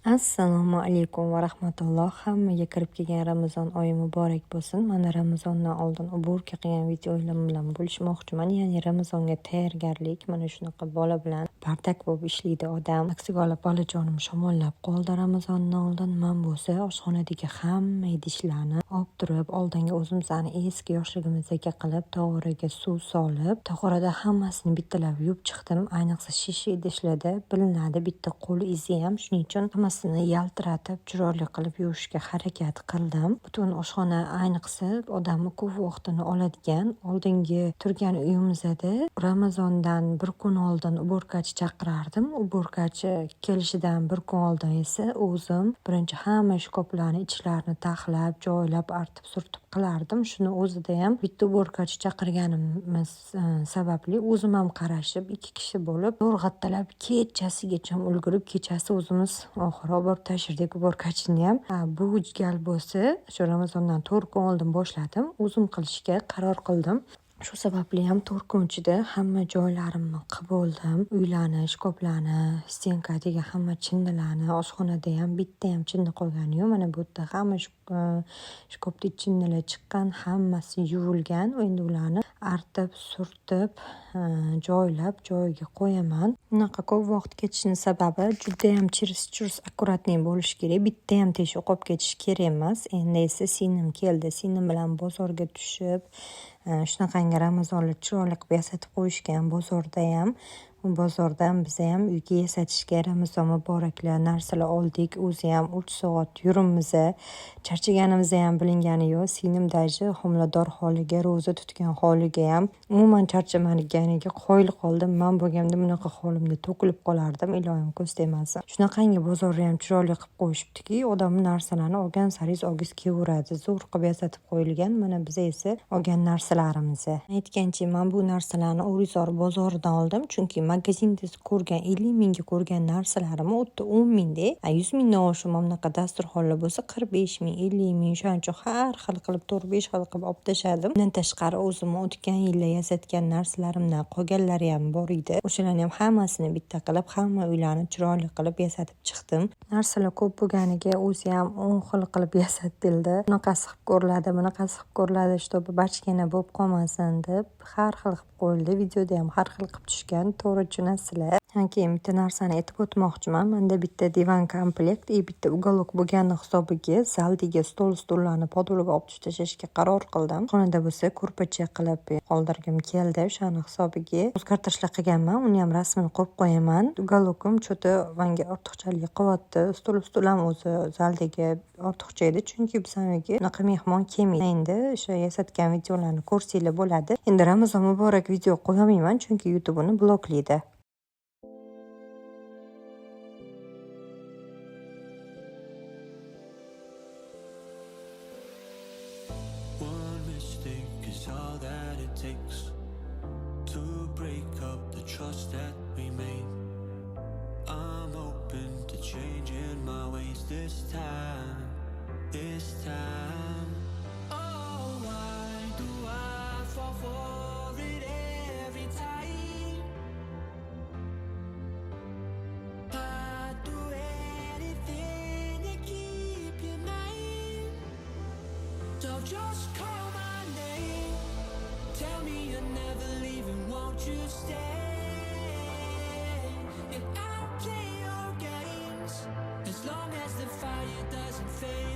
Assalomu alaykum va rahmatulloh. Hammaga kirib kelgan Ramazon oyi muborak bo'lsin. Mana Ramazondan oldin uburka qilgan videolarim bilan bo'lishmoqchiman. Ya'ni Ramazonga tayyorgarlik. Mana shunaqa bola bilan bardak bo'lib ishlaydi odam. Aksiga olib bolajonim shamollab qoldi Ramazondan oldin. Men bo'lsa oshxonadagi hamma idishlarni olib turib, oldingi o'zimizni eski yoshligimizdagi qilib, tog'oraga suv solib, tog'orada hammasini bittalab yuvib chiqdim. Ayniqsa shisha idishlarda bilinadi bitta qo'l izi ham. Shuning uchun hammasini yaltiratib, chiroyli qilib yuvishga harakat qildim. Butun oshxona ayniqsa odamni ko'p vaqtini oladigan. Oldingi turgan uyimizda Ramazondan bir kun oldin uborkachi chaqirardim. Uborkachi kelishidan bir kun oldin esa o'zim birinchi hamma shkoplarni ichlarini taxlab, joylab, artib, surtib qilardim. Shuni o'zida ham bitta uborkachi chaqirganimiz sababli o'zim ham qarashib, ikki kishi bo'lib to'rg'attalab kechasigacha ulgurib, kechasi o'zimiz oxiri olib borib tashirdik uborkachini ham. Bu gal bo'lsa, shu Ramazondan 4 kun oldin boshladim. O'zim qilishga qaror qildim. Shu sababli ham 4 kun ichida hamma joylarimni qilib oldim. Uylarni, shkoplarni, stenkadagi hamma chinnilarni, oshxonada ham bitta ham chinni qolgani yo'q. Mana bu yerda hamma shkopda chinnilar chiqqan, hammasi yuvilgan. Endi ularni artib, surtib, joylab joyiga qo'yaman. Bunaqa ko'p vaqt ketishining sababi juda ham chirs akkuratniy bo'lishi kerak. Bitta ham teshik qolib ketishi kerak emas. Endi esa singlim keldi. Singlim bilan bozorga tushib, shunaqangi Ramazonlar chiroyli qilib yasatib qo'yishgan bozorda ham. Bozordan biz ham uyga yasatishga Ramazon muboraklar narsalar oldik. O'zi ham 3 soat yurimiz. Charchaganimiz ham bilingani yo'q. Singlim daji homilador holiga, ro'za tutgan holiga ham umuman charchamaganiga qoyil qoldim. Men bo'lganda bunaqa holimda to'kilib qolardim. Ilohim ko'z tegmasin. Shunaqangi bozorni ham chiroyli qilib qo'yishibdiki, odam narsalarni olgan saringiz olgis kelaveradi. Zo'r qilib yasatib qo'yilgan. Mana biz esa olgan narsalarimiz. Aytgancha, men bu narsalarni O'rizor bozoridan oldim, chunki magazinda ko'rgan 50 mingga ko'rgan narsalarim o'tda 10 mingda, 100 mingdan oshiq bunaqa dasturxonlar bo'lsa 45 ming, 50 ming shuncha har xil qilib 4-5 xil qilib olib tashladim. Bundan tashqari o'zim o'tgan yillar yasatgan narsalarimdan qolganlari ham bor edi. O'shalarni ham hammasini bitta qilib, hamma uylarni chiroyli qilib yasatib chiqdim. Narsalar ko'p bo'lganiga o'zi ham 10 xil qilib yasatildi. Bunaqasi qilib ko'riladi, bunaqasi qilib ko'riladi, чтобы bachkana bo'lib qolmasin deb har xil qilib qo'yildi. Videoda ham har xil qilib tushgan. To'g'ri tushunasizlar. Keyin bitta narsani aytib o'tmoqchiman. Menda bitta divan komplekt, bitta uголок bo'lgani hisobiga zaldagi stullarni podolga olib tashlashga qaror qildim. Xonada bo'lsa ko'rpacha qilib qoldirgim keldi. O'shani hisobiga o'zgartirishlar qilganman. Uni ham rasmini qo'yib qo'yaman. Uголокim cho'ta menga ortiqchalik qilyapti. Stul ham o'zi zaldagi ortiqcha edi, chunki bizga unaqa mehmon kelmaydi. Endi o'sha yasatgan videolarni ko'rsanglar bo'ladi. Endi Ramazon muborak video qo'yamayman, chunki YouTube uni bloklaydi. One mistake is all that it takes to break up the trust that we made. I'm open to changing my ways this time. Oh, why do I fall for it every time? I'd do anything to keep you mine. So just call my name, tell me you're never leaving, won't you stay? And I'll play your games as long as the fire doesn't fade